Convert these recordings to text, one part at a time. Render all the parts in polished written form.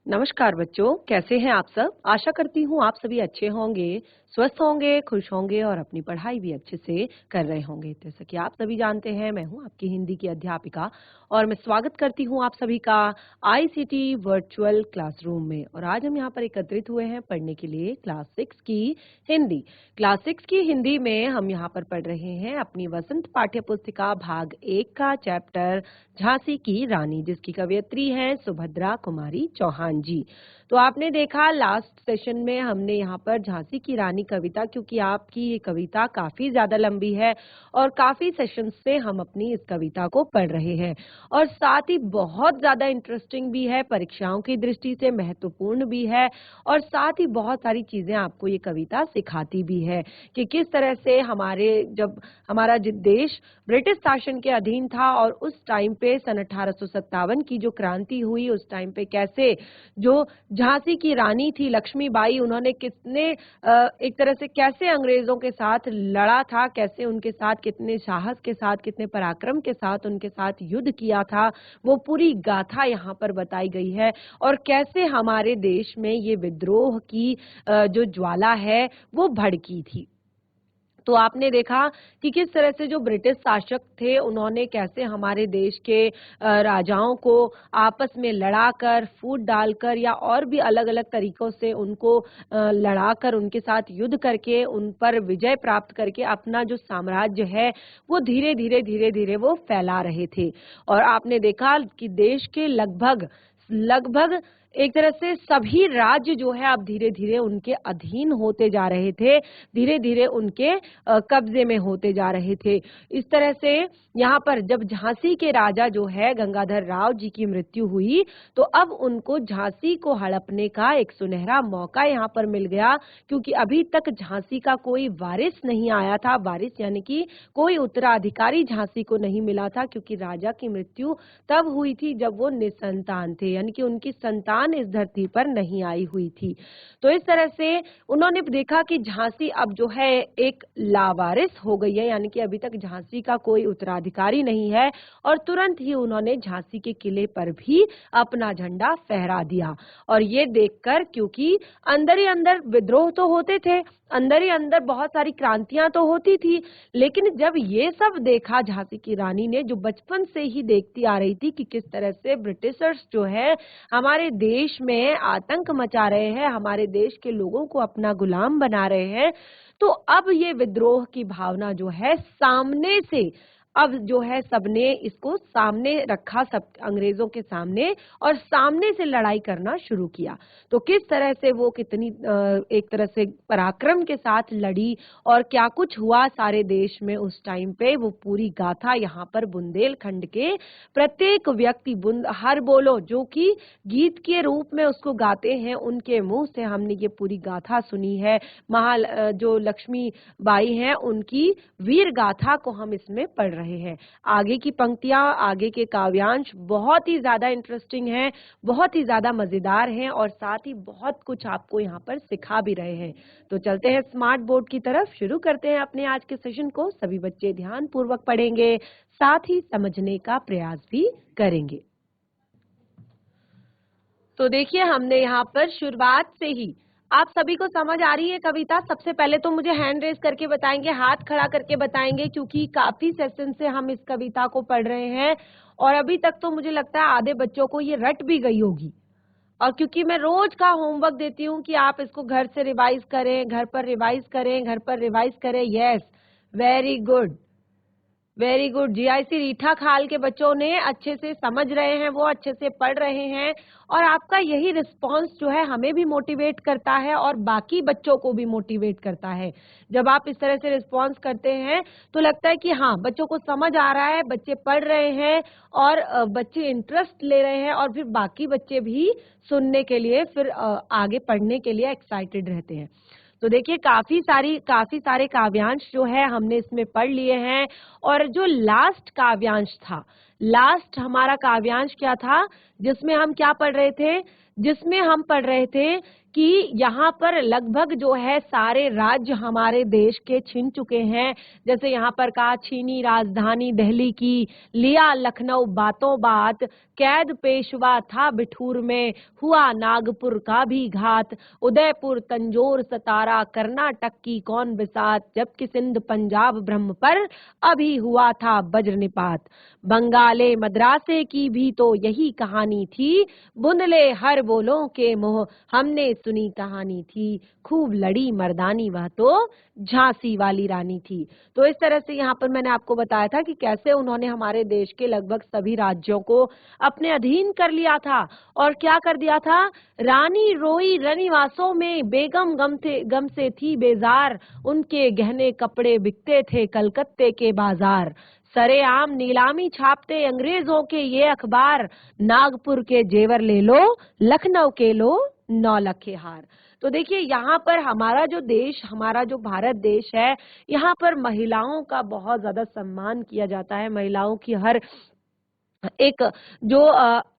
नमस्कार बच्चों, कैसे हैं आप सब? आशा करती हूँ आप सभी अच्छे होंगे, स्वस्थ होंगे, खुश होंगे और अपनी पढ़ाई भी अच्छे से कर रहे होंगे। जैसा कि आप सभी जानते हैं, मैं हूँ आपकी हिंदी की अध्यापिका और मैं स्वागत करती हूँ आप सभी का आईसीटी वर्चुअल क्लासरूम में। और आज हम यहाँ पर एकत्रित हुए हैं पढ़ने के लिए क्लास 6 की हिंदी। क्लास 6 की हिंदी में हम यहाँ पर पढ़ रहे हैं अपनी वसंत पाठ्य पुस्तिका भाग 1 का चैप्टर झांसी की रानी, जिसकी कवयित्री हैं सुभद्रा कुमारी चौहान जी। तो आपने देखा लास्ट सेशन में हमने यहाँ पर झांसी की रानी कविता, क्योंकि आपकी ये कविता काफी ज्यादा लंबी है और काफी सेशन से हम अपनी इस कविता को पढ़ रहे हैं और साथ ही बहुत ज्यादा इंटरेस्टिंग भी है, परीक्षाओं की दृष्टि से महत्वपूर्ण भी है और साथ ही बहुत सारी चीजें आपको ये कविता सिखाती भी है कि किस तरह से जब हमारा देश ब्रिटिश शासन के अधीन था और उस टाइम पे सन 1857 की जो क्रांति हुई, उस टाइम पे कैसे जो झांसी की रानी थी लक्ष्मीबाई, उन्होंने एक तरह से कैसे अंग्रेजों के साथ लड़ा था, कैसे उनके साथ कितने साहस के साथ, कितने पराक्रम के साथ उनके साथ युद्ध किया था, वो पूरी गाथा यहाँ पर बताई गई है। और कैसे हमारे देश में ये विद्रोह की जो ज्वाला है वो भड़की थी। तो आपने देखा कि किस तरह से जो ब्रिटिश शासक थे उन्होंने कैसे हमारे देश के राजाओं को आपस में लड़ाकर, फूट डालकर या और भी अलग अलग तरीकों से उनको लड़ाकर, उनके साथ युद्ध करके, उन पर विजय प्राप्त करके अपना जो साम्राज्य है वो धीरे धीरे वो फैला रहे थे। और आपने देखा कि देश के लगभग लगभग एक तरह से सभी राज्य जो है अब धीरे धीरे उनके अधीन होते जा रहे थे, धीरे धीरे उनके कब्जे में होते जा रहे थे। इस तरह से यहाँ पर जब झांसी के राजा जो है गंगाधर राव जी की मृत्यु हुई, तो अब उनको झांसी को हड़पने का एक सुनहरा मौका यहाँ पर मिल गया, क्योंकि अभी तक झांसी का कोई वारिस नहीं आया था। वारिस यानी कि कोई उत्तराधिकारी झांसी को नहीं मिला था, क्योंकि राजा की मृत्यु तब हुई थी जब वो निसंतान थे, यानी कि उनकी संतान इस धरती पर नहीं आई हुई थी। तो इस तरह से उन्होंने देखा कि झांसी अब जो है एक लावारिस हो गई है, यानी कि अभी तक झांसी का कोई उत्तराधिकारी नहीं है, और तुरंत ही उन्होंने झांसी के किले पर भी अपना झंडा फहरा दिया। और ये देखकर, क्योंकि अंदर ही अंदर विद्रोह तो होते थे, अंदर ही अंदर बहुत सारी क्रांतियां तो होती थी, लेकिन जब ये सब देखा झांसी की रानी ने, जो बचपन से ही देखती आ रही थी कि किस तरह से ब्रिटिशर्स जो है हमारे देश में आतंक मचा रहे हैं, हमारे देश के लोगों को अपना गुलाम बना रहे हैं, तो अब ये विद्रोह की भावना जो है सामने से, अब जो है सबने इसको सामने रखा, सब अंग्रेजों के सामने, और सामने से लड़ाई करना शुरू किया। तो किस तरह से वो कितनी एक तरह से पराक्रम के साथ लड़ी और क्या कुछ हुआ सारे देश में उस टाइम पे, वो पूरी गाथा यहाँ पर बुंदेलखंड के प्रत्येक व्यक्ति, हर बोलो जो कि गीत के रूप में उसको गाते हैं, उनके मुंह से हमने ये पूरी गाथा सुनी है। जो लक्ष्मी बाई हैं उनकी वीर गाथा को हम इसमें पढ़ रहे हैं। आगे की पंक्तियां, आगे के काव्यांश बहुत ही ज्यादा इंटरेस्टिंग हैं, बहुत ही ज्यादा मजेदार हैं और साथ ही बहुत कुछ आपको यहाँ पर सिखा भी रहे हैं। तो चलते हैं स्मार्ट बोर्ड की तरफ, शुरू करते हैं अपने आज के सेशन को। सभी बच्चे ध्यान पूर्वक पढ़ेंगे, साथ ही समझने का प्रयास भी करेंगे। तो देखिए, हमने यहाँ पर शुरुआत से ही, आप सभी को समझ आ रही है कविता? सबसे पहले तो मुझे हैंड रेज करके बताएंगे, हाथ खड़ा करके बताएंगे, क्योंकि काफी सेशन से हम इस कविता को पढ़ रहे हैं और अभी तक तो मुझे लगता है आधे बच्चों को ये रट भी गई होगी। और क्योंकि मैं रोज का होमवर्क देती हूँ कि आप इसको घर से रिवाइज करें, घर पर रिवाइज करें, घर पर रिवाइज करें। Yes, very good, very good. GIC Rithakhal के बच्चों ने अच्छे से समझ रहे हैं, वो अच्छे से पढ़ रहे हैं और आपका यही रिस्पांस जो है हमें भी मोटिवेट करता है और बाकी बच्चों को भी मोटिवेट करता है। जब आप इस तरह से रिस्पांस करते हैं तो लगता है कि हाँ, बच्चों को समझ आ रहा है, बच्चे पढ़ रहे हैं और बच्चे इंटरेस्ट ले रहे हैं और फिर बाकी बच्चे भी सुनने के लिए, फिर आगे पढ़ने के लिए एक्साइटेड रहते हैं। तो देखिए, काफी सारे काव्यांश जो है हमने इसमें पढ़ लिए हैं। और जो लास्ट काव्यांश था, लास्ट हमारा काव्यांश क्या था जिसमें हम क्या पढ़ रहे थे? जिसमें हम पढ़ रहे थे कि यहाँ पर लगभग जो है सारे राज्य हमारे देश के छिन चुके हैं। जैसे यहाँ पर कहा, छीनी राजधानी दिल्ली की, लिया लखनऊ बातों बात, कैद पेशवा था बिठूर में, हुआ नागपुर का भी घात, उदयपुर तंजौर सतारा, कर्नाटक की कौन बिसात, जबकि सिंध पंजाब ब्रह्म पर अभी हुआ था वज्र निपात। बंगाले मद्रासे की भी तो यही कहानी थी, बुंदले हर बोलों के मोह हमने सुनी कहानी थी, खूब लड़ी मर्दानी वह तो झांसी वाली रानी थी। तो इस तरह से यहाँ पर मैंने आपको बताया था कि कैसे उन्होंने हमारे देश के लगभग सभी राज्यों को अपने अधीन कर लिया था और क्या कर दिया था। रानी रोई रनिवासों में, बेगम गम से थी बेजार, उनके गहने कपड़े बिकते थे कलकत्ते के बाजार। सरेआम नीलामी छापते अंग्रेजों के ये अखबार, नागपुर के जेवर ले लो, लखनऊ के लो 9 लखे हार। तो देखिए यहाँ पर हमारा जो देश, हमारा जो भारत देश है, यहाँ पर महिलाओं का बहुत ज्यादा सम्मान किया जाता है। महिलाओं की हर एक जो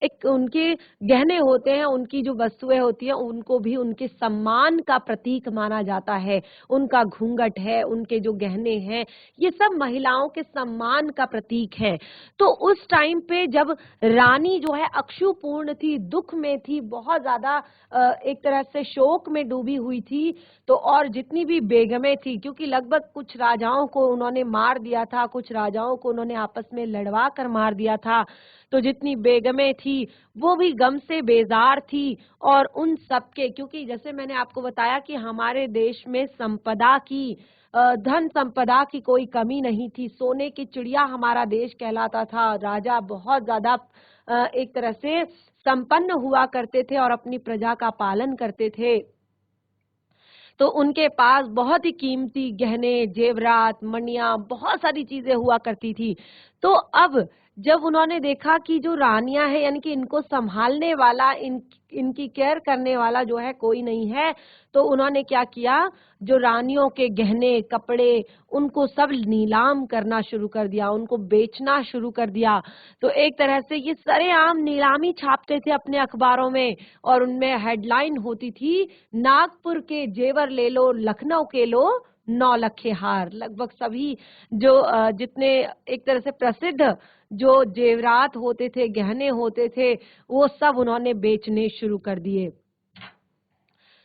एक उनके गहने होते हैं, उनकी जो वस्तुएं होती हैं, उनको भी उनके सम्मान का प्रतीक माना जाता है। उनका घूंघट है, उनके जो गहने हैं, ये सब महिलाओं के सम्मान का प्रतीक है। तो उस टाइम पे जब रानी जो है अक्षुपूर्ण थी, दुख में थी, बहुत ज्यादा एक तरह से शोक में डूबी हुई थी, तो और जितनी भी बेगमें थी, क्योंकि लगभग कुछ राजाओं को उन्होंने मार दिया था, कुछ राजाओं को उन्होंने आपस में लड़वा कर मार दिया था, तो जितनी बेगमें थी वो भी गम से बेजार थी। और उन सबके, क्योंकि जैसे मैंने आपको बताया कि हमारे देश में संपदा की, धन संपदा की कोई कमी नहीं थी, सोने की चिड़िया हमारा देश कहलाता था। राजा बहुत ज्यादा एक तरह से संपन्न हुआ करते थे और अपनी प्रजा का पालन करते थे, तो उनके पास बहुत ही कीमती गहने, जेवरात, मणियां, बहुत सारी चीजें हुआ करती थी। तो अब जब उन्होंने देखा कि जो रानियां हैं, यानी कि इनको संभालने वाला, इनकी केयर करने वाला जो है कोई नहीं है, तो उन्होंने क्या किया, जो रानियों के गहने, कपड़े, उनको सब नीलाम करना शुरू कर दिया, उनको बेचना शुरू कर दिया। तो एक तरह से ये सरेआम नीलामी छापते थे अपने अखबारों में और उनमें हेडलाइन होती थी, नागपुर के जेवर ले लो, लखनऊ के लो 9 लखे हार। लगभग सभी जो जितने एक तरह से प्रसिद्ध जो जेवरात होते थे, गहने होते थे, वो सब उन्होंने बेचने शुरू कर दिए।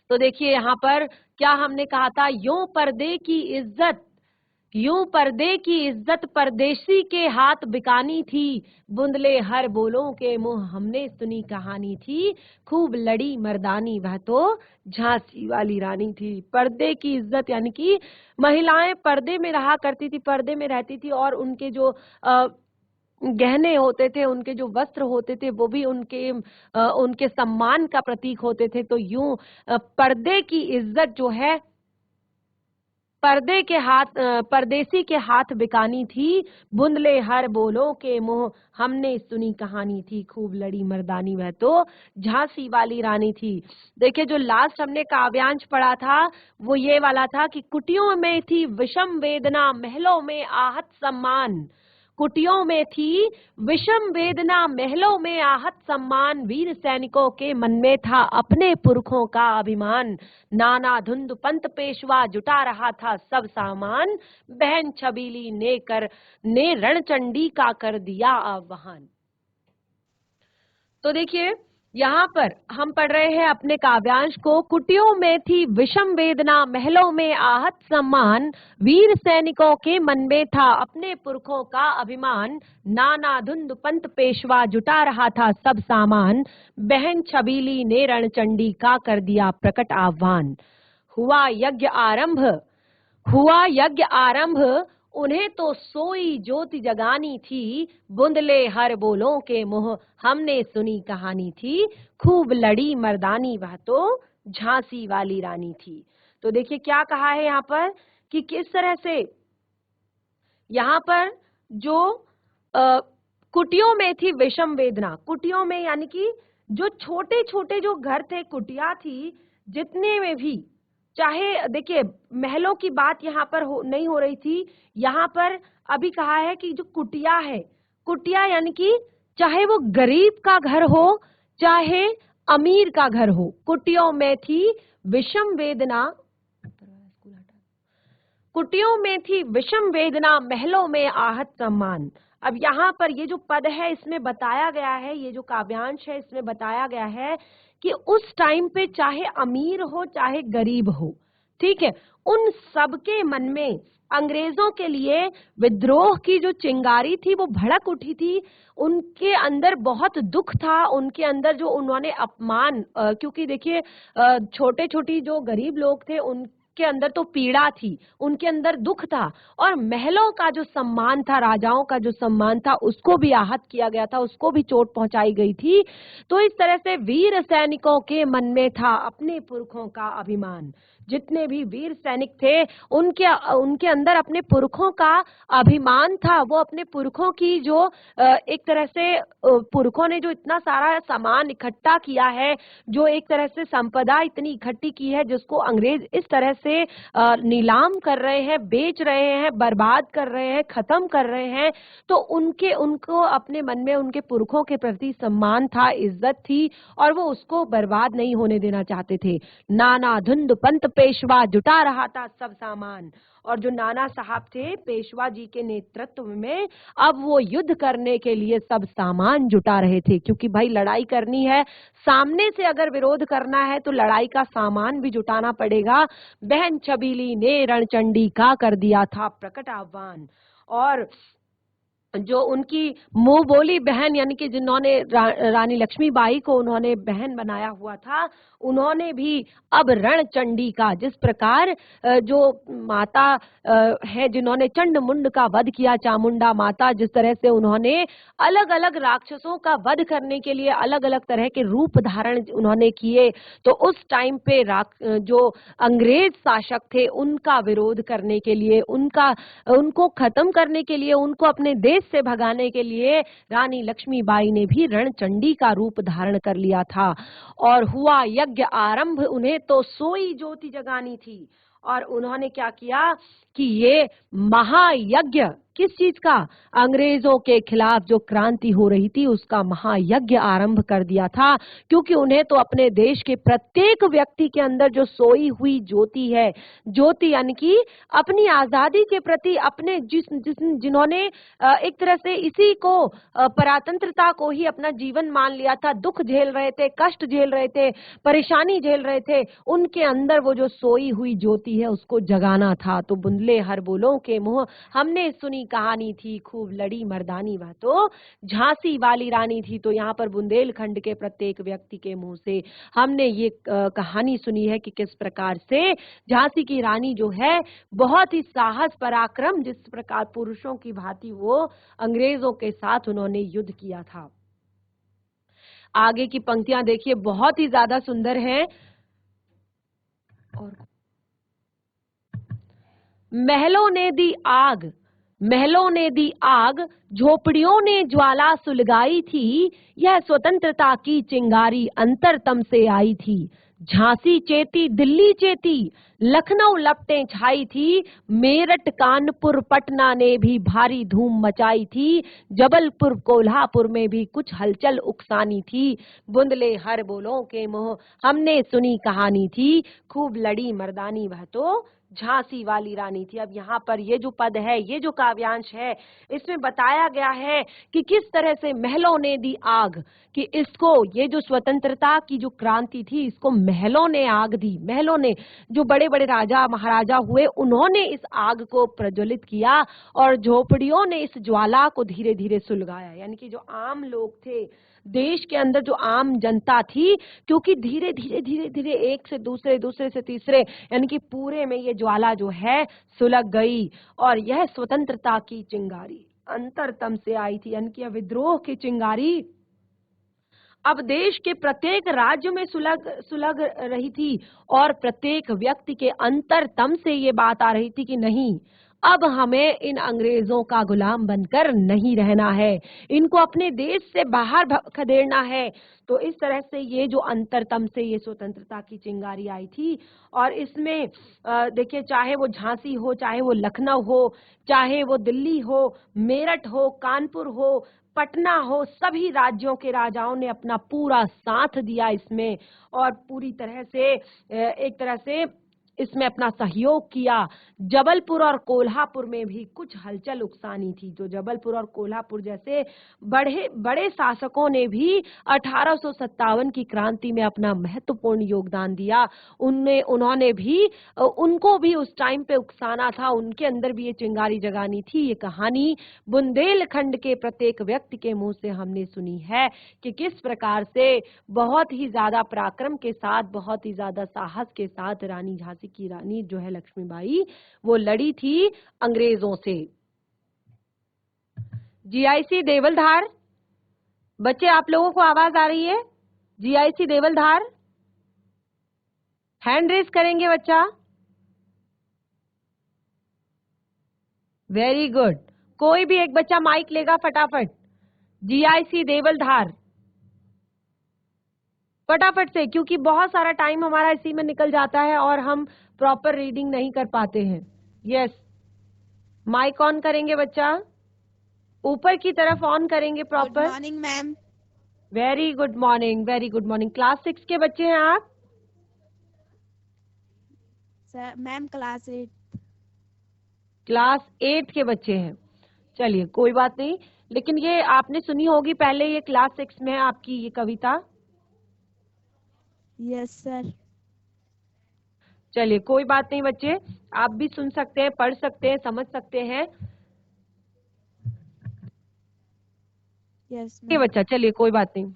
तो देखिए यहाँ पर क्या हमने कहा था, यूं पर्दे की इज्जत, यूं पर्दे की इज्जत परदेसी के हाथ बिकानी थी, बुंदले हर बोलों के मुंह हमने सुनी कहानी थी, खूब लड़ी मर्दानी वह तो झांसी वाली रानी थी। पर्दे की इज्जत यानी कि महिलाएं पर्दे में रहा करती थी, पर्दे में रहती थी और उनके जो गहने होते थे, उनके जो वस्त्र होते थे, वो भी उनके सम्मान का प्रतीक होते थे। तो यूं पर्दे की इज्जत जो है परदेसी के हाथ बिकानी थी, बुंदले हर बोलों के मुंह हमने सुनी कहानी थी, खूब लड़ी मर्दानी वह तो झांसी वाली रानी थी। देखिए जो लास्ट हमने काव्यांश पढ़ा था वो ये वाला था कि कुटियों में थी विषम वेदना, महलों में आहत सम्मान। कुटियों में थी विषम वेदना, महलों में आहत सम्मान, वीर सैनिकों के मन में था अपने पुरखों का अभिमान। नाना धुंध पंत पेशवा जुटा रहा था सब सामान, बहन छबीली ने रणचंडी का कर दिया आह्वान। तो देखिए यहाँ पर हम पढ़ रहे हैं अपने काव्यांश को, कुटियों में थी विषम वेदना, महलों में आहत सम्मान, वीर सैनिकों के मन में था अपने पुरखों का अभिमान। नाना धुंध पंत पेशवा जुटा रहा था सब सामान, बहन छबीली ने रणचंडी का कर दिया प्रकट आह्वान। हुआ यज्ञ आरंभ, उन्हें तो सोई ज्योति जगानी थी, बुंदले हर बोलों के मुंह हमने सुनी कहानी थी, खूब लड़ी मर्दानी वह तो झांसी वाली रानी थी। तो देखिए क्या कहा है यहाँ पर कि किस तरह से यहाँ पर जो कुटियों में थी विषम वेदना, कुटियों में यानी कि जो छोटे छोटे जो घर थे, कुटिया थी, जितने में भी, चाहे देखिए महलों की बात यहाँ पर नहीं हो रही थी, यहाँ पर अभी कहा है कि जो कुटिया है, कुटिया यानी कि चाहे वो गरीब का घर हो, चाहे अमीर का घर हो। कुटियों में थी विषम वेदना, कुटियों में थी विषम वेदना, महलों में आहत सम्मान। अब यहाँ पर ये जो पद है इसमें बताया गया है, ये जो काव्यांश है इसमें बताया गया है कि उस टाइम पे चाहे अमीर हो चाहे गरीब हो, ठीक है, उन सबके मन में अंग्रेजों के लिए विद्रोह की जो चिंगारी थी वो भड़क उठी थी। उनके अंदर बहुत दुख था, उनके अंदर जो उन्होंने अपमान, क्योंकि देखिए छोटे छोटी जो गरीब लोग थे उनके अंदर तो पीड़ा थी, उनके अंदर दुख था, और महलों का जो सम्मान था, राजाओं का जो सम्मान था, उसको भी आहत किया गया था, उसको भी चोट पहुंचाई गई थी। तो इस तरह से वीर सैनिकों के मन में था अपने पुरखों का अभिमान। जितने भी वीर सैनिक थे उनके उनके अंदर अपने पुरखों का अभिमान था। वो अपने पुरखों की जो एक तरह से पुरखों ने जो इतना सारा सामान इकट्ठा किया है, जो एक तरह से संपदा इतनी इकट्ठी की है, जिसको अंग्रेज इस तरह से नीलाम कर रहे हैं, बेच रहे हैं, बर्बाद कर रहे हैं, खत्म कर रहे हैं, तो उनको अपने मन में उनके पुरखों के प्रति सम्मान था, इज्जत थी, और वो उसको बर्बाद नहीं होने देना चाहते थे। नाना धुंध पंत पेशवा जुटा रहा था सब सामान, और जो नाना साहब थे पेशवा जी के नेतृत्व में, अब वो युद्ध करने के लिए सब सामान जुटा रहे थे, क्योंकि भाई लड़ाई करनी है, सामने से अगर विरोध करना है तो लड़ाई का सामान भी जुटाना पड़ेगा। बहन छबीली ने रणचंडी का कर दिया था प्रकट आह्वान, और जो उनकी मुंह बोली बहन, यानी कि जिन्होंने रानी लक्ष्मीबाई को उन्होंने बहन बनाया हुआ था, उन्होंने भी अब रणचंडी का, जिस प्रकार जो माता है जिन्होंने चंड मुंड का वध किया, चामुंडा माता, जिस तरह से उन्होंने अलग अलग राक्षसों का वध करने के लिए अलग अलग तरह के रूप धारण उन्होंने किए, तो उस टाइम पे जो अंग्रेज शासक थे उनका विरोध करने के लिए, उनको खत्म करने के लिए, उनको अपने देश से भगाने के लिए रानी लक्ष्मीबाई ने भी रणचंडी का रूप धारण कर लिया था। और हुआ यज्ञ आरंभ, उन्हें तो सोई ज्योति जगानी थी, और उन्होंने क्या किया कि ये महायज्ञ, किस चीज का, अंग्रेजों के खिलाफ जो क्रांति हो रही थी उसका महायज्ञ आरंभ कर दिया था, क्योंकि उन्हें तो अपने देश के प्रत्येक व्यक्ति के अंदर जो सोई हुई ज्योति है, ज्योति यानी कि अपनी आजादी के प्रति, अपने जिन्होंने एक तरह से इसी को परातंत्रता को ही अपना जीवन मान लिया था, दुख झेल रहे थे, कष्ट झेल रहे थे, परेशानी झेल रहे थे, उनके अंदर वो जो सोई हुई ज्योति है उसको जगाना था। तो बुंदले हर बोलों के मुंह, हमने सुनी कहानी थी, खूब लड़ी मर्दानी, वह तो झांसी वाली रानी थी। तो यहाँ पर बुंदेलखंड के प्रत्येक व्यक्ति के मुंह से हमने ये कहानी सुनी है कि किस प्रकार से झांसी की रानी जो है बहुत ही साहस पराक्रम, जिस प्रकार पुरुषों की भांति वो अंग्रेजों के साथ उन्होंने युद्ध किया था। आगे की पंक्तियां देखिए बहुत ही ज्यादा सुंदर हैं। और महलों ने दी आग, महलों ने दी आग, झोपड़ियों ने ज्वाला सुलगाई थी, यह स्वतंत्रता की चिंगारी अंतरतम से आई थी। झांसी चेती, दिल्ली चेती, लखनऊ लपटें छाई थी, मेरठ कानपुर पटना ने भी भारी धूम मचाई थी, जबलपुर कोल्हापुर में भी कुछ हलचल उकसानी थी। बुंदले हर बोलों के मुंह, हमने सुनी कहानी थी, खूब लड़ी मर्दानी, वह तो झांसी वाली रानी थी। अब यहाँ पर ये जो पद है, ये जो काव्यांश है, इसमें बताया गया है कि किस तरह से महलों ने दी आग, कि इसको, ये जो स्वतंत्रता की जो क्रांति थी, इसको महलों ने आग दी। महलों ने, जो बड़े बड़े राजा महाराजा हुए, उन्होंने इस आग को प्रज्वलित किया, और झोपड़ियों ने इस ज्वाला को धीरे धीरे सुलगाया। यानी कि जो आम लोग थे, देश के अंदर जो आम जनता थी, क्योंकि धीरे धीरे धीरे धीरे एक से दूसरे, दूसरे से तीसरे, यानी कि पूरे में ये ज्वाला जो है सुलग गई, और यह स्वतंत्रता की चिंगारी अंतरतम से आई थी, यानी कि विद्रोह की चिंगारी अब देश के प्रत्येक राज्य में सुलग रही थी, और प्रत्येक व्यक्ति के अंतरतम से ये बात आ रही थी कि नहीं, अब हमें इन अंग्रेजों का गुलाम बनकर नहीं रहना है, इनको अपने देश से बाहर खदेड़ना है। तो इस तरह से ये जो अंतरतम से ये स्वतंत्रता की चिंगारी आई थी, और इसमें देखिए, चाहे वो झांसी हो, चाहे वो लखनऊ हो, चाहे वो दिल्ली हो, मेरठ हो, कानपुर हो, पटना हो, सभी राज्यों के राजाओं ने अपना पूरा साथ दिया इसमें और पूरी तरह से एक तरह से इसमें अपना सहयोग किया। जबलपुर और कोल्हापुर में भी कुछ हलचल उकसानी थी। जो जबलपुर और कोल्हापुर जैसे बड़े बड़े शासकों ने भी 1857 की क्रांति में अपना महत्वपूर्ण योगदान दिया। उन्होंने भी उनको भी उस टाइम पे उकसाना था, उनके अंदर भी ये चिंगारी जगानी थी। ये कहानी बुंदेलखंड के प्रत्येक व्यक्ति के मुंह से हमने सुनी है कि किस प्रकार से बहुत ही ज्यादा पराक्रम के साथ, बहुत ही ज्यादा साहस के साथ रानी झांसी की रानी जो है लक्ष्मीबाई, वो लड़ी थी अंग्रेजों से। जीआईसी देवलधार, बच्चे आप लोगों को आवाज आ रही है? जीआईसी देवलधार, हैंड रेस करेंगे बच्चा? Very good. कोई भी एक बच्चा माइक लेगा फटाफट। जीआईसी देवलधार, फटाफट से, क्योंकि बहुत सारा टाइम हमारा इसी में निकल जाता है और हम प्रॉपर रीडिंग नहीं कर पाते हैं। यस, माइक ऑन करेंगे बच्चा, ऊपर की तरफ ऑन करेंगे proper. Good morning ma'am. Very good morning, very good morning. Class 6 के बच्चे हैं आप? Sir ma'am class 8। क्लास 8 के बच्चे हैं। चलिए कोई बात नहीं, लेकिन ये आपने सुनी होगी पहले, ये क्लास 6 में है आपकी ये कविता। Yes sir. चलिए कोई बात नहीं बच्चे, आप भी सुन सकते हैं, पढ़ सकते हैं, समझ सकते हैं। यस ये मैम। बच्चा, चलिए कोई बात नहीं।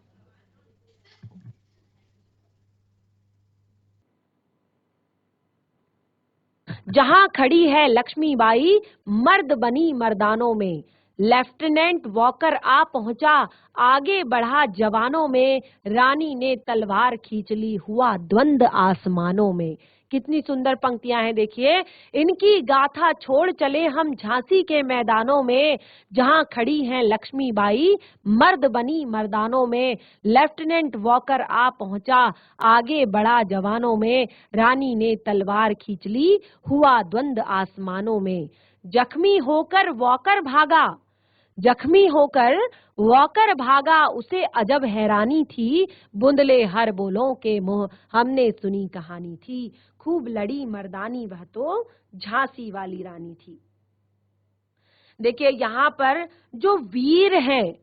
जहां खड़ी है लक्ष्मीबाई, मर्द बनी मर्दानों में। लेफ्टिनेंट वॉकर आ पहुंचा, आगे बढ़ा जवानों में। रानी ने तलवार खींच ली, हुआ द्वंद आसमानों में। कितनी सुंदर पंक्तियां हैं, देखिए। इनकी गाथा छोड़ चले हम झांसी के मैदानों में। जहां खड़ी हैं लक्ष्मीबाई, मर्द बनी मर्दानों में। लेफ्टिनेंट वॉकर आ पहुंचा, आगे बढ़ा जवानों में। रानी ने तलवार खींच ली, हुआ द्वंद आसमानों में। जख्मी होकर वॉकर भागा, जख्मी होकर वॉकर भागा, उसे अजब हैरानी थी। बुंदले हर बोलों के मुंह, हमने सुनी कहानी थी। खूब लड़ी मर्दानी, वह तो झांसी वाली रानी थी। देखिए यहाँ पर जो वीर हैं,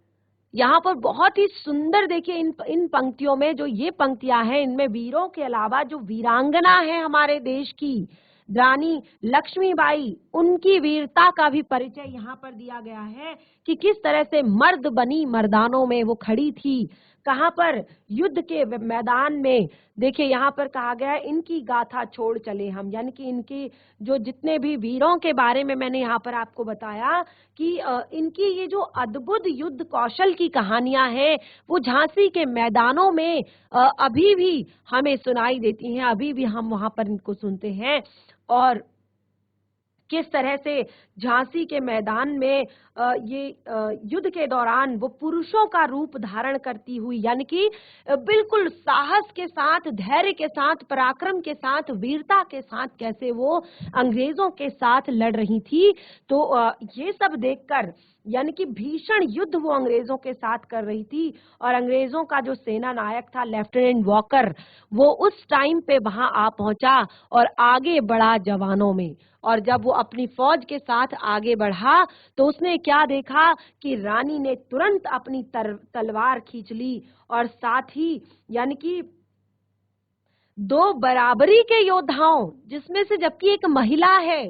यहाँ पर बहुत ही सुंदर, देखिए इन पंक्तियों में जो ये पंक्तियां हैं, इनमें वीरों के अलावा जो वीरांगना है हमारे देश की, रानी लक्ष्मीबाई, उनकी वीरता का भी परिचय यहाँ पर दिया गया है कि किस तरह से मर्द बनी मर्दानों में वो खड़ी थी। कहाँ पर? युद्ध के मैदान में। देखिए यहाँ पर कहा गया है, इनकी गाथा छोड़ चले हम, यानी कि इनके जो जितने भी वीरों के बारे में मैंने यहाँ पर आपको बताया कि इनकी ये जो अद्भुत युद्ध कौशल की कहानियां हैं, वो झांसी के मैदानों में अभी भी हमें सुनाई देती हैं, अभी भी हम वहां पर इनको सुनते हैं। और किस तरह से झांसी के मैदान में ये युद्ध के दौरान वो पुरुषों का रूप धारण करती हुई, यानी कि बिल्कुल साहस के साथ, धैर्य के साथ, पराक्रम के साथ, वीरता के साथ कैसे वो अंग्रेजों के साथ लड़ रही थी। तो ये सब देखकर, यानी कि भीषण युद्ध वो अंग्रेजों के साथ कर रही थी। और अंग्रेजों का जो सेना नायक था लेफ्टिनेंट वॉकर, वो उस टाइम पे वहां आ पहुंचा और आगे बढ़ा जवानों में। और जब वो अपनी फौज के साथ आगे बढ़ा तो उसने क्या देखा कि रानी ने तुरंत अपनी तलवार खींच ली और साथ ही, यानी कि दो बराबरी के योद्धाओं, जिसमें से जबकि एक महिला है,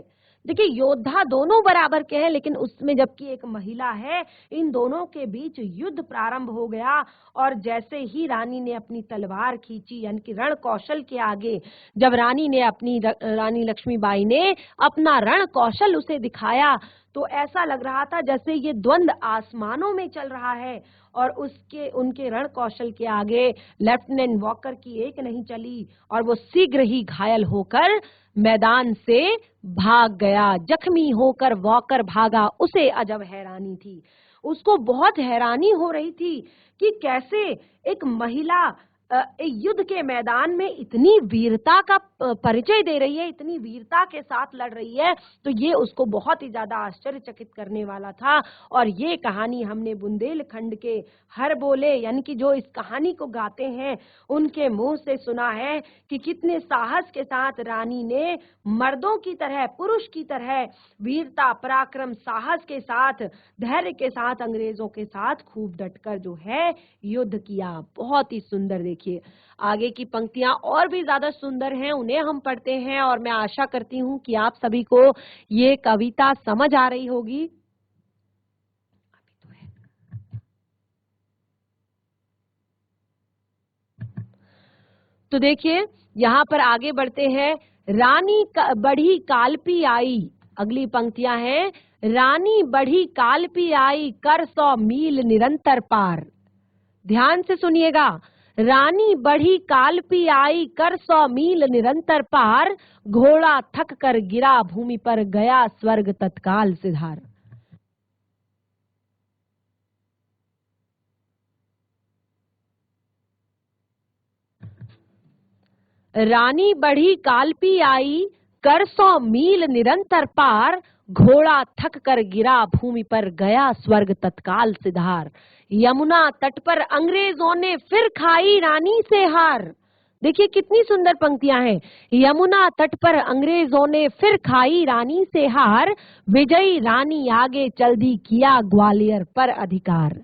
देखिए योद्धा दोनों बराबर के हैं, लेकिन उसमें जबकि एक महिला है, इन दोनों के बीच युद्ध प्रारंभ हो गया। और जैसे ही रानी ने अपनी तलवार खींची, यानी कि रण कौशल के आगे जब रानी लक्ष्मीबाई ने अपना रण कौशल उसे दिखाया, तो ऐसा लग रहा था जैसे ये द्वंद आसमानों में चल रहा है। और उनके रण कौशल के आगे लेफ्टिनेंट वॉकर की एक नहीं चली और वो शीघ्र ही घायल होकर मैदान से भाग गया। जख्मी होकर वॉकर भागा, उसे अजब हैरानी थी। उसको बहुत हैरानी हो रही थी कि कैसे एक महिला युद्ध के मैदान में इतनी वीरता का परिचय दे रही है, इतनी वीरता के साथ लड़ रही है, तो ये उसको बहुत ही ज्यादा आश्चर्यचकित करने वाला था। और ये कहानी हमने बुंदेलखंड के हर बोले यानी कि जो इस कहानी को गाते हैं उनके मुंह से सुना है कि कितने साहस के साथ रानी ने मर्दों की तरह, पुरुष की तरह वीरता, पराक्रम, साहस के साथ, धैर्य के साथ अंग्रेजों के साथ खूब डटकर जो है युद्ध किया। बहुत ही सुंदर। देखिए आगे की पंक्तियां और भी ज्यादा सुंदर हैं, उन्हें हम पढ़ते हैं और मैं आशा करती हूं कि आप सभी को ये कविता समझ आ रही होगी। तो देखिए यहाँ पर आगे बढ़ते हैं। रानी बढ़ी कालपी आई, अगली पंक्तियां हैं, रानी बढ़ी कालपी आई कर 100 मील निरंतर पार। ध्यान से सुनिएगा, रानी बढ़ी कालपी आई कर 100 मील निरंतर पार, घोड़ा थक कर गिरा भूमि पर गया स्वर्ग तत्काल सिधार। रानी बढ़ी कालपी आई कर 100 मील निरंतर पार, घोड़ा थक कर गिरा भूमि पर गया स्वर्ग तत्काल सिधार। यमुना तट पर अंग्रेजों ने फिर खाई रानी से हार। देखिए कितनी सुंदर पंक्तियां हैं। यमुना तट पर अंग्रेजों ने फिर खाई रानी से हार, विजयी रानी आगे चल दी किया ग्वालियर पर अधिकार।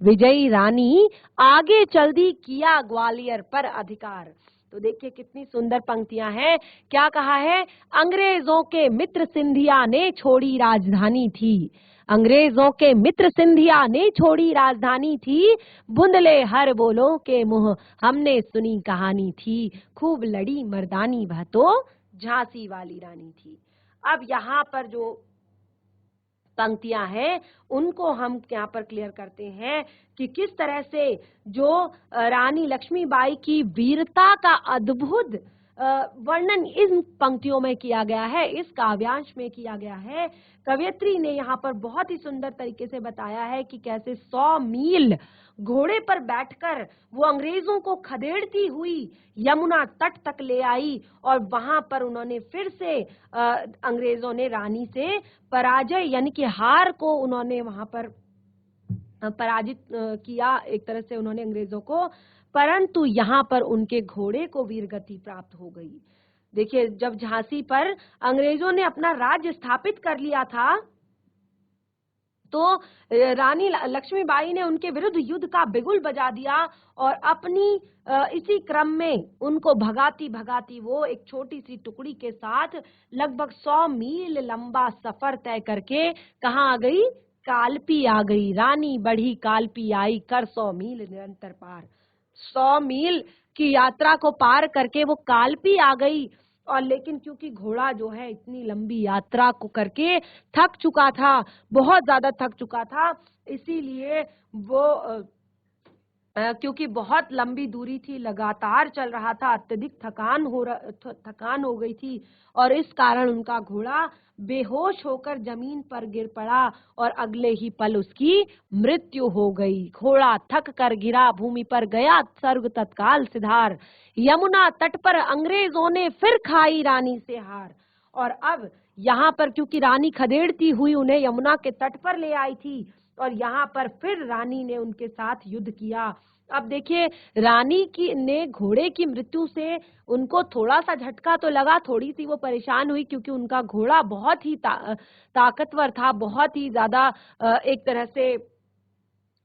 विजयी रानी आगे चल दी किया ग्वालियर पर अधिकार। तो देखिए कितनी सुंदर पंक्तियां हैं। क्या कहा है? अंग्रेजों के मित्र सिंधिया ने छोड़ी राजधानी थी। अंग्रेजों के मित्र सिंधिया ने छोड़ी राजधानी थी, बुंदले हर बोलों के मुंह हमने सुनी कहानी थी, खूब लड़ी मर्दानी वह तो झांसी वाली रानी थी। अब यहाँ पर जो पंक्तियां हैं उनको हम यहाँ पर क्लियर करते हैं कि किस तरह से जो रानी लक्ष्मीबाई की वीरता का अद्भुत वर्णन इन पंक्तियों में किया गया है, इस काव्यांश में किया गया है। कवयित्री ने यहाँ पर बहुत ही सुंदर तरीके से बताया है कि कैसे 100 मील घोड़े पर बैठकर वो अंग्रेजों को खदेड़ती हुई यमुना तट तक ले आई और वहां पर उन्होंने फिर से अंग्रेजों ने रानी से पराजय यानी कि हार को उन्होंने वहां पर पराजित किया एक तरह से उन्होंने अंग्रेजों को, परंतु यहाँ पर उनके घोड़े को वीरगति प्राप्त हो गई। देखिए जब झांसी पर अंग्रेजों ने अपना राज्य स्थापित कर लिया था तो रानी लक्ष्मीबाई ने उनके विरुद्ध युद्ध का बिगुल बजा दिया और अपनी इसी क्रम में उनको भगाती भगाती वो एक छोटी सी टुकड़ी के साथ लगभग 100 मील लंबा सफर तय करके कहाँ आ गई? कालपी आ गई। रानी बढ़ी कालपी आई कर 100 मील निरंतर पार। 100 मील की यात्रा को पार करके वो कालपी आ गई और लेकिन क्योंकि घोड़ा जो है इतनी लंबी यात्रा को करके थक चुका था, बहुत ज्यादा थक चुका था, इसीलिए वो क्योंकि बहुत लंबी दूरी थी, लगातार चल रहा था, अत्यधिक थकान हो गई थी और इस कारण उनका घोड़ा बेहोश होकर जमीन पर गिर पड़ा और अगले ही पल उसकी मृत्यु हो गई। घोड़ा थक कर गिरा भूमि पर गया स्वर्ग तत्काल सिधार। यमुना तट पर अंग्रेजों ने फिर खाई रानी से हार। और अब यहाँ पर क्योंकि रानी खदेड़ती हुई उन्हें यमुना के तट पर ले आई थी और यहाँ पर फिर रानी ने उनके साथ युद्ध किया। अब देखिए रानी की ने घोड़े की मृत्यु से उनको थोड़ा सा झटका तो लगा, थोड़ी सी वो परेशान हुई क्योंकि उनका घोड़ा बहुत ही ताकतवर था, बहुत ही ज्यादा एक तरह से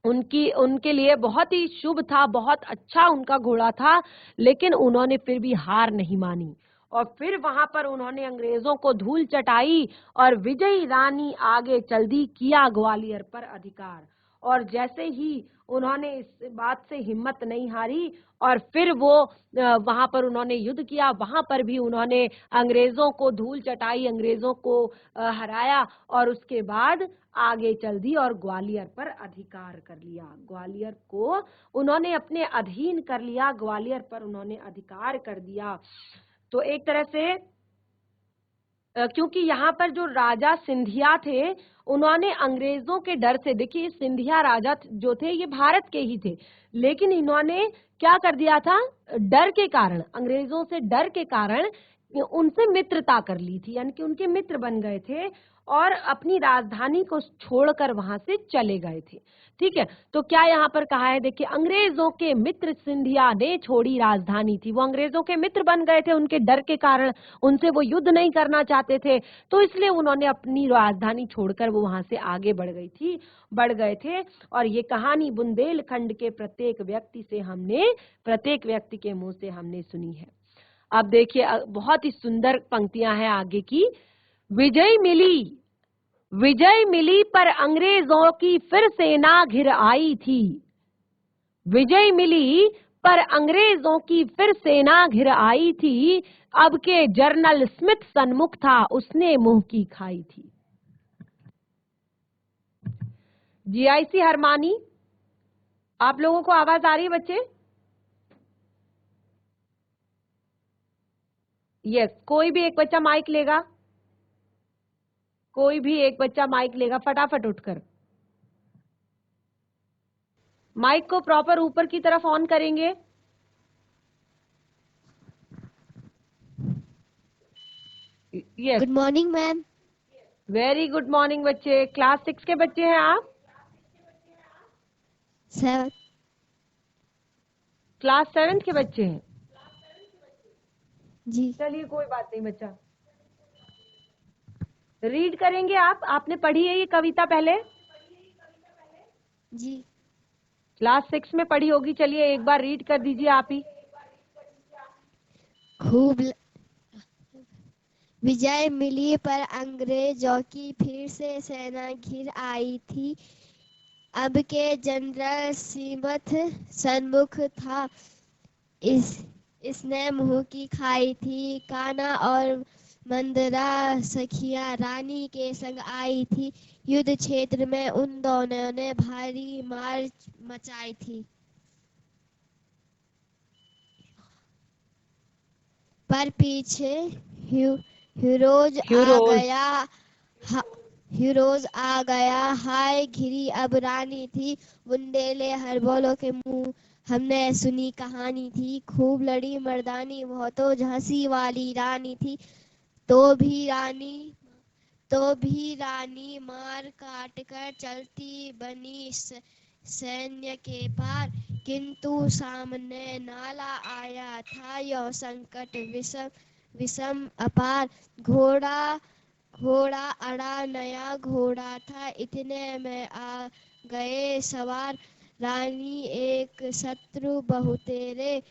उनके लिए बहुत ही शुभ था, बहुत अच्छा उनका घोड़ा था, लेकिन उन्होंने फिर भी हार नहीं मानी और फिर वहां पर उन्होंने अंग्रेजों को धूल चटाई और विजयी रानी आगे चल दी किया ग्वालियर पर अधिकार। और जैसे ही उन्होंने इस बात से हिम्मत नहीं हारी और फिर वो वहां पर उन्होंने युद्ध किया, वहां पर भी उन्होंने अंग्रेजों को धूल चटाई, अंग्रेजों को हराया और उसके बाद आगे चल दी और ग्वालियर पर अधिकार कर लिया। ग्वालियर को उन्होंने अपने अधीन कर लिया, ग्वालियर पर उन्होंने अधिकार कर दिया। तो एक तरह से क्योंकि यहाँ पर जो राजा सिंधिया थे उन्होंने अंग्रेजों के डर से, देखिए सिंधिया राजा जो थे ये भारत के ही थे, लेकिन इन्होंने क्या कर दिया था, डर के कारण, अंग्रेजों से डर के कारण उनसे मित्रता कर ली थी, यानी कि उनके मित्र बन गए थे और अपनी राजधानी को छोड़कर वहां से चले गए थे। ठीक है, तो क्या यहाँ पर कहा है, देखिए अंग्रेजों के मित्र सिंधिया ने छोड़ी राजधानी थी, वो अंग्रेजों के मित्र बन गए थे, उनके डर के कारण उनसे वो युद्ध नहीं करना चाहते थे, तो इसलिए उन्होंने अपनी राजधानी छोड़कर वो वहां से आगे बढ़ गए थे। और ये कहानी बुंदेलखंड के प्रत्येक व्यक्ति के मुंह से हमने सुनी है। अब देखिए बहुत ही सुंदर पंक्तियां हैं आगे की। विजय मिली पर अंग्रेजों की फिर सेना घिर आई थी। विजय मिली पर अंग्रेजों की फिर सेना घिर आई थी। अब के जनरल स्मिथ सन्मुख था, उसने मुंह की खाई थी। जीआईसी हरमानी, आप लोगों को आवाज आ रही है बच्चे? यस, कोई भी एक बच्चा माइक लेगा, कोई भी एक बच्चा माइक लेगा, फटाफट उठकर माइक को प्रॉपर ऊपर की तरफ ऑन करेंगे। Yes, good morning ma'am. Very good morning बच्चे। क्लास 6 के बच्चे हैं आप? 7। क्लास 7 के बच्चे हैं? जी। चलिए कोई बात नहीं बच्चा, रीड करेंगे आप। आपने पढ़ी है ये कविता पहले? जी। क्लास 6 में पढ़ी होगी, चलिए एक बार रीड कर दीजिए आप ही। विजय मिली पर अंग्रेजों की फिर से सेना घिर आई थी। अब के जनरल स्मिथ सन्मुख था, इसने मुंह की खाई थी। कान्हा और मंदरा सखिया रानी के संग आई थी। युद्ध क्षेत्र में उन दोनों ने भारी मार मचाई थी। पर पीछे हीरोज आ गया। हाय घिरी अब रानी थी। बुंदेले हर बोलो के मुंह हमने सुनी कहानी थी। खूब लड़ी मर्दानी, वो तो झांसी वाली रानी थी। तो भी रानी मार काट कर चलती बनी सैन्य के पार। किंतु सामने नाला आया था, यह संकट विषम अपार। घोड़ा अड़ा नया घोड़ा था, इतने में आ गए सवार। रानी एक शत्रु बहुतेरे,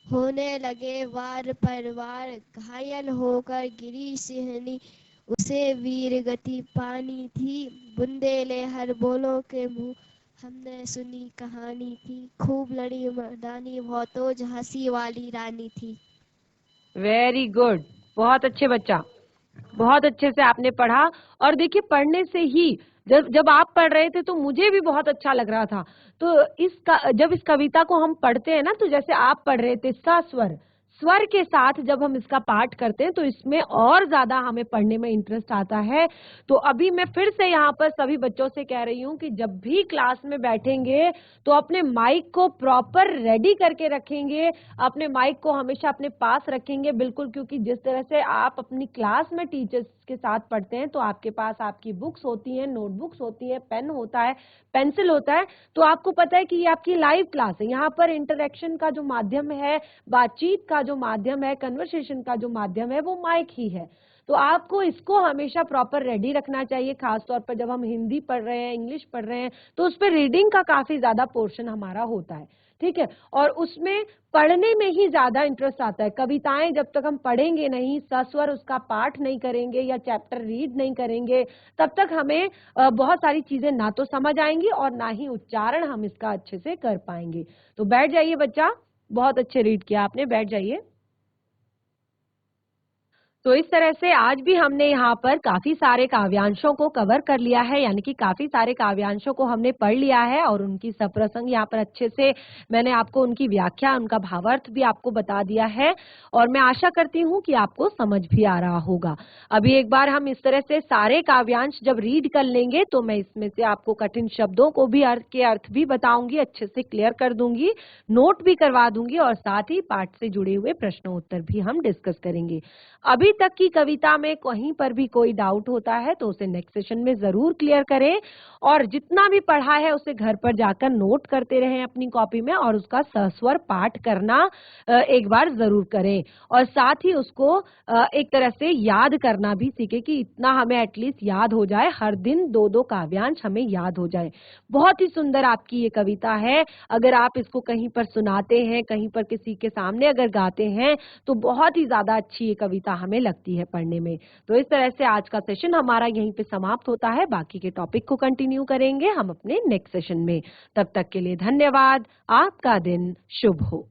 होने लगे वार पर वार। घायल होकर गिरी सिंहनी, उसे वीर गति पानी थी। बुंदेले हर बोलो के मुंह हमने सुनी कहानी थी। खूब लड़ी मर्दानी, वो तो झांसी वाली रानी थी। वेरी गुड, बहुत अच्छे बच्चा, बहुत अच्छे से आपने पढ़ा। और देखिए पढ़ने से ही, जब आप पढ़ रहे थे तो मुझे भी बहुत अच्छा लग रहा था। तो जब इस कविता को हम पढ़ते हैं ना, तो जैसे आप पढ़ रहे थे स्वर के साथ जब हम इसका पाठ करते हैं तो इसमें और ज्यादा हमें पढ़ने में इंटरेस्ट आता है। तो अभी मैं फिर से यहाँ पर सभी बच्चों से कह रही हूँ कि जब भी क्लास में बैठेंगे तो अपने माइक को प्रॉपर रेडी करके रखेंगे, अपने माइक को हमेशा अपने पास रखेंगे बिल्कुल, क्योंकि जिस तरह से आप अपनी क्लास में टीचर्स के साथ पढ़ते हैं तो आपके पास आपकी बुक्स होती हैं, नोटबुक्स होती है, पेन होता है, पेंसिल होता है। तो आपको पता है कि ये आपकी लाइव क्लास है, यहाँ पर इंटरेक्शन का जो माध्यम है, बातचीत का जो माध्यम है, कन्वर्सेशन का जो माध्यम है, वो माइक ही है। तो आपको इसको हमेशा प्रॉपर रेडी रखना चाहिए, खासतौर पर जब हम हिंदी पढ़ रहे हैं, इंग्लिश पढ़ रहे हैं, तो उस पर रीडिंग का काफी ज्यादा पोर्शन हमारा होता है। ठीक है, और उसमें पढ़ने में ही ज्यादा इंटरेस्ट आता है। कविताएं जब तक हम पढ़ेंगे नहीं, सस्वर उसका पाठ नहीं करेंगे या चैप्टर रीड नहीं करेंगे, तब तक हमें बहुत सारी चीजें ना तो समझ आएंगी और ना ही उच्चारण हम इसका अच्छे से कर पाएंगे। तो बैठ जाइए बच्चा, बहुत अच्छे रीड किया आपने, बैठ जाइए। तो इस तरह से आज भी हमने यहाँ पर काफी सारे काव्यांशों को कवर कर लिया है, यानी कि काफी सारे काव्यांशों को हमने पढ़ लिया है और उनकी सप्रसंग यहाँ पर अच्छे से मैंने आपको उनकी व्याख्या, उनका भावार्थ भी आपको बता दिया है और मैं आशा करती हूँ कि आपको समझ भी आ रहा होगा। अभी एक बार हम इस तरह से सारे काव्यांश जब रीड कर लेंगे तो मैं इसमें से आपको कठिन शब्दों को भी अर्थ भी बताऊंगी, अच्छे से क्लियर कर दूंगी, नोट भी करवा दूंगी और साथ ही पाठ से जुड़े हुए प्रश्नों उत्तर भी हम डिस्कस करेंगे। अभी तक की कविता में कहीं पर भी कोई डाउट होता है तो उसे नेक्स्ट सेशन में जरूर क्लियर करें और जितना भी पढ़ा है उसे घर पर जाकर नोट करते रहें अपनी कॉपी में और उसका सस्वर पाठ करना एक बार जरूर करें और साथ ही उसको एक तरह से याद करना भी सीखें कि इतना हमें एटलीस्ट याद हो जाए, हर दिन 2-2 काव्यांश हमें याद हो जाए। बहुत ही सुंदर आपकी ये कविता है। अगर आप इसको कहीं पर सुनाते हैं, कहीं पर किसी के सामने अगर गाते हैं तो बहुत ही ज्यादा अच्छी ये कविता हमें लगती है पढ़ने में। तो इस तरह से आज का सेशन हमारा यहीं पे समाप्त होता है। बाकी के टॉपिक को कंटिन्यू करेंगे हम अपने नेक्स्ट सेशन में। तब तक के लिए धन्यवाद। आपका दिन शुभ हो।